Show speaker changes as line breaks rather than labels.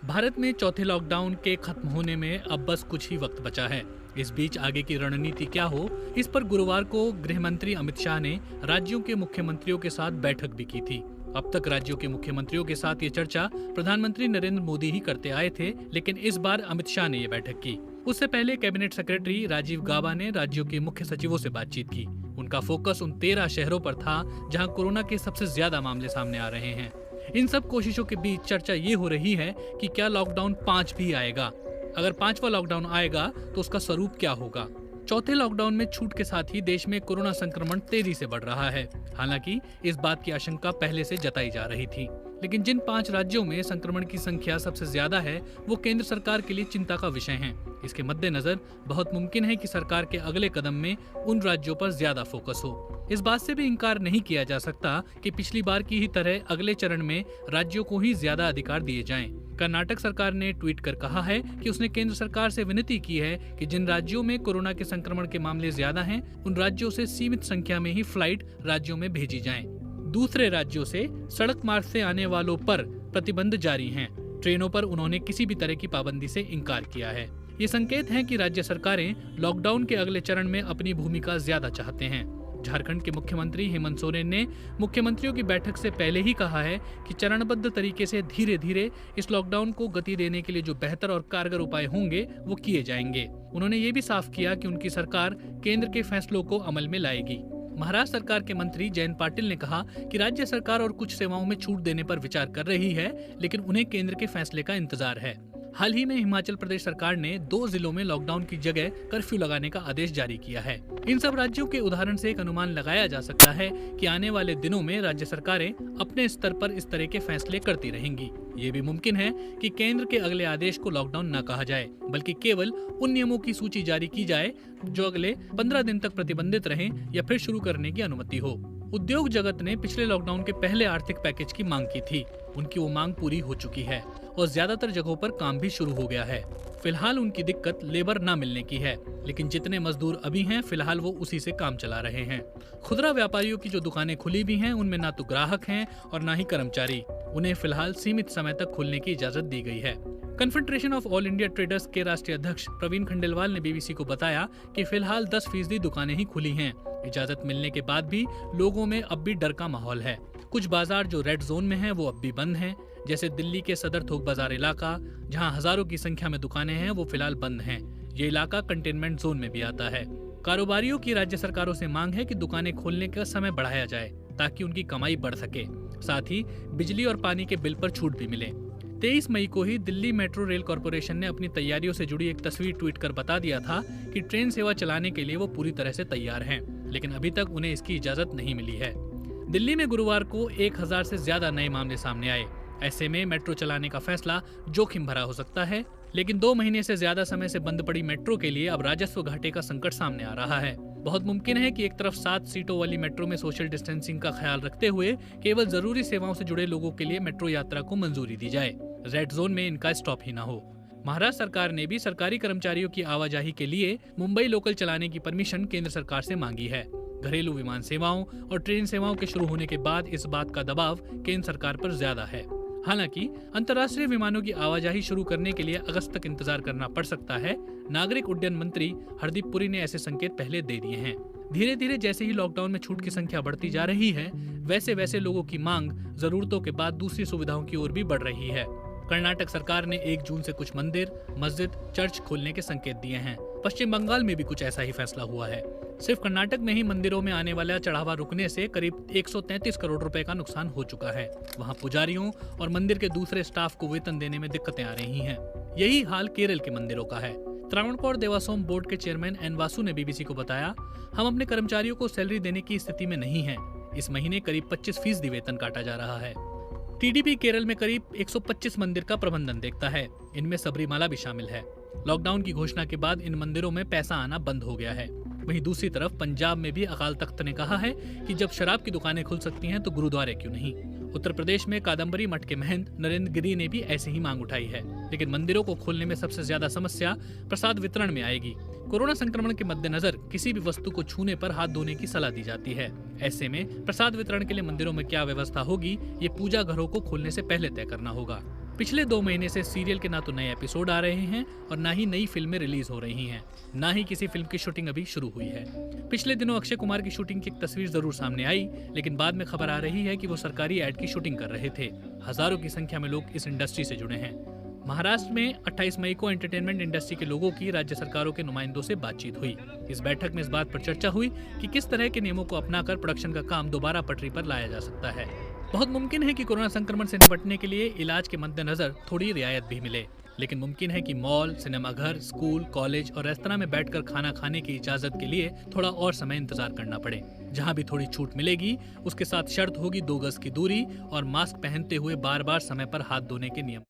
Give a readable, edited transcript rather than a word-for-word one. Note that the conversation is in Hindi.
भारत में चौथे लॉकडाउन के खत्म होने में अब बस कुछ ही वक्त बचा है। इस बीच आगे की रणनीति क्या हो, इस पर गुरुवार को गृह मंत्री अमित शाह ने राज्यों के मुख्यमंत्रियों के साथ बैठक भी की थी। अब तक राज्यों के मुख्यमंत्रियों के साथ ये चर्चा प्रधानमंत्री नरेंद्र मोदी ही करते आए थे, लेकिन इस बार अमित शाह ने ये बैठक की। उससे पहले कैबिनेट सेक्रेटरी राजीव गाबा ने राज्यों के मुख्य सचिवों से बातचीत की। उनका फोकस उन 13 शहरों पर था जहां कोरोना के सबसे ज्यादा मामले सामने आ रहे हैं। इन सब कोशिशों के बीच चर्चा ये हो रही है कि क्या लॉकडाउन 5 भी आएगा। अगर 5वां लॉकडाउन आएगा तो उसका स्वरूप क्या होगा। चौथे लॉकडाउन में छूट के साथ ही देश में कोरोना संक्रमण तेजी से बढ़ रहा है। हालांकि इस बात की आशंका पहले से जताई जा रही थी, लेकिन जिन 5 राज्यों में संक्रमण की संख्या सबसे ज्यादा है वो केंद्र सरकार के लिए चिंता का विषय हैं। इसके मद्देनजर बहुत मुमकिन है कि सरकार के अगले कदम में उन राज्यों पर ज्यादा फोकस हो। इस बात से भी इनकार नहीं किया जा सकता कि पिछली बार की ही तरह अगले चरण में राज्यों को ही ज्यादा अधिकार दिए जाएं। कर्नाटक सरकार ने ट्वीट कर कहा है कि उसने केंद्र सरकार से विनती की है कि जिन राज्यों में कोरोना के संक्रमण के मामले ज्यादा हैं, उन राज्यों से सीमित संख्या में ही फ्लाइट राज्यों में भेजी जाएं। दूसरे राज्यों से सड़क मार्ग से आने वालों पर प्रतिबंध जारी हैं। ट्रेनों पर उन्होंने किसी भी तरह की पाबंदी से इनकार किया है। ये संकेत है कि राज्य सरकारें लॉकडाउन के अगले चरण में अपनी भूमिका ज्यादा चाहते हैं। झारखंड के मुख्यमंत्री हेमंत सोरेन ने मुख्यमंत्रियों की बैठक से पहले ही कहा है कि चरणबद्ध तरीके से धीरे धीरे इस लॉकडाउन को गति देने के लिए जो बेहतर और कारगर उपाय होंगे वो किए जाएंगे। उन्होंने ये भी साफ किया कि उनकी सरकार केंद्र के फैसलों को अमल में लाएगी। महाराष्ट्र सरकार के मंत्री जयंत पाटिल ने कहा कि राज्य सरकार और कुछ सेवाओं में छूट देने पर विचार कर रही है, लेकिन उन्हें केंद्र के फैसले का इंतजार है। हाल ही में हिमाचल प्रदेश सरकार ने 2 जिलों में लॉकडाउन की जगह कर्फ्यू लगाने का आदेश जारी किया है। इन सब राज्यों के उदाहरण से एक अनुमान लगाया जा सकता है कि आने वाले दिनों में राज्य सरकारें अपने स्तर पर इस तरह के फैसले करती रहेंगी। ये भी मुमकिन है कि केंद्र के अगले आदेश को लॉकडाउन न कहा जाए, बल्कि केवल उन नियमों की सूची जारी की जाए जो अगले 15 दिन तक प्रतिबंधित रहें या फिर शुरू करने की अनुमति हो। उद्योग जगत ने पिछले लॉकडाउन के पहले आर्थिक पैकेज की मांग की थी। उनकी वो मांग पूरी हो चुकी है और ज्यादातर जगहों पर काम भी शुरू हो गया है। फिलहाल उनकी दिक्कत लेबर न मिलने की है, लेकिन जितने मजदूर अभी हैं फिलहाल वो उसी से काम चला रहे हैं। खुदरा व्यापारियों की जो दुकानें खुली भी हैं उनमें ना तो ग्राहक हैं और ना ही कर्मचारी। उन्हें फिलहाल सीमित समय तक खोलने की इजाजत दी गई है। Confederation of all India traders के राष्ट्रीय अध्यक्ष प्रवीण खंडेलवाल ने बीबीसी को बताया कि फिलहाल 10% दुकानें ही खुली हैं। इजाजत मिलने के बाद भी लोगों में अब भी डर का माहौल है। कुछ बाजार जो रेड जोन में हैं वो अब भी बंद हैं, जैसे दिल्ली के सदर थोक बाजार इलाका, जहां हजारों की संख्या में दुकानें हैं, वो फिलहाल बंद हैं। ये इलाका कंटेनमेंट जोन में भी आता है। कारोबारियों की राज्य सरकारों से मांग है कि दुकानें खोलने का समय बढ़ाया जाए ताकि उनकी कमाई बढ़ सके। साथ ही बिजली और पानी के बिल पर छूट भी मिले। 23 मई को ही दिल्ली मेट्रो रेल कॉर्पोरेशन ने अपनी तैयारियों से जुड़ी एक तस्वीर ट्वीट कर बता दिया था कि ट्रेन सेवा चलाने के लिए वो पूरी तरह से तैयार हैं, लेकिन अभी तक उन्हें इसकी इजाजत नहीं मिली है। दिल्ली में गुरुवार को 1000 से ज्यादा नए मामले सामने आए। ऐसे में मेट्रो चलाने का फैसला जोखिम भरा हो सकता है, लेकिन 2 महीने से ज्यादा समय से बंद पड़ी मेट्रो के लिए अब राजस्व घाटे का संकट सामने आ रहा है। बहुत मुमकिन है कि एक तरफ 7 सीटों वाली मेट्रो में सोशल डिस्टेंसिंग का ख्याल रखते हुए केवल जरूरी सेवाओं से जुड़े लोगों के लिए मेट्रो यात्रा को मंजूरी दी जाए, रेड जोन में इनका स्टॉप ही ना हो। महाराष्ट्र सरकार ने भी सरकारी कर्मचारियों की आवाजाही के लिए मुंबई लोकल चलाने की परमिशन केंद्र सरकार से मांगी है। घरेलू विमान सेवाओं और ट्रेन सेवाओं के शुरू होने के बाद इस बात का दबाव केंद्र सरकार पर ज्यादा है। हालांकि अंतर्राष्ट्रीय विमानों की आवाजाही शुरू करने के लिए अगस्त तक इंतजार करना पड़ सकता है। नागरिक उड्डयन मंत्री हरदीप पुरी ने ऐसे संकेत पहले दे दिए हैं। धीरे धीरे जैसे ही लॉकडाउन में छूट की संख्या बढ़ती जा रही है, वैसे वैसे लोगों की मांग जरूरतों के बाद दूसरी सुविधाओं की ओर भी बढ़ रही है। कर्नाटक सरकार ने 1 जून से कुछ मंदिर, मस्जिद, चर्च खोलने के संकेत दिए हैं। पश्चिम बंगाल में भी कुछ ऐसा ही फैसला हुआ है। सिर्फ कर्नाटक में ही मंदिरों में आने वाला चढ़ावा रुकने से करीब 133 करोड़ रुपए का नुकसान हो चुका है। वहां पुजारियों और मंदिर के दूसरे स्टाफ को वेतन देने में दिक्कतें आ रही हैं। यही हाल केरल के मंदिरों का है। त्रावणकोर देवास्वम बोर्ड के चेयरमैन एन वासु ने बीबीसी को बताया, हम अपने कर्मचारियों को सैलरी देने की स्थिति में नहीं है। इस महीने करीब 25% वेतन काटा जा रहा है। टीडीपी केरल में करीब 125 मंदिर का प्रबंधन देखता है। इनमें सबरीमाला भी शामिल है। लॉकडाउन की घोषणा के बाद इन मंदिरों में पैसा आना बंद हो गया है। वहीं दूसरी तरफ पंजाब में भी अकाल तख्त ने कहा है कि जब शराब की दुकानें खुल सकती हैं तो गुरुद्वारे क्यों नहीं। उत्तर प्रदेश में कादम्बरी मठ के महंत नरेंद्र गिरी ने भी ऐसे ही मांग उठाई है, लेकिन मंदिरों को खोलने में सबसे ज्यादा समस्या प्रसाद वितरण में आएगी। कोरोना संक्रमण के मद्देनजर किसी भी वस्तु को छूने पर हाथ धोने की सलाह दी जाती है। ऐसे में प्रसाद वितरण के लिए मंदिरों में क्या व्यवस्था होगी, ये पूजा घरों को खोलने से पहले तय करना होगा। पिछले 2 महीने से सीरियल के ना तो नए एपिसोड आ रहे हैं और ना ही नई फिल्में रिलीज हो रही हैं, ना ही किसी फिल्म की शूटिंग अभी शुरू हुई है। पिछले दिनों अक्षय कुमार की शूटिंग की एक तस्वीर जरूर सामने आई, लेकिन बाद में खबर आ रही है कि वो सरकारी एड की शूटिंग कर रहे थे। हजारों की संख्या में लोग इस इंडस्ट्री से जुड़े हैं। महाराष्ट्र में 28 मई को एंटरटेनमेंट इंडस्ट्री के लोगों की राज्य सरकारों के नुमाइंदों से बातचीत हुई। इस बैठक में इस बात पर चर्चा हुई कि किस तरह के नियमों को अपनाकर प्रोडक्शन का काम दोबारा पटरी पर लाया जा सकता है। बहुत मुमकिन है कि कोरोना संक्रमण से निपटने के लिए इलाज के मद्देनजर थोड़ी रियायत भी मिले, लेकिन मुमकिन है कि मॉल, सिनेमाघर, स्कूल, कॉलेज और रेस्तरां में बैठकर खाना खाने की इजाजत के लिए थोड़ा और समय इंतजार करना पड़े। जहां भी थोड़ी छूट मिलेगी, उसके साथ शर्त होगी 2 गज की दूरी और मास्क पहनते हुए बार-बार समय पर हाथ धोने के नियम।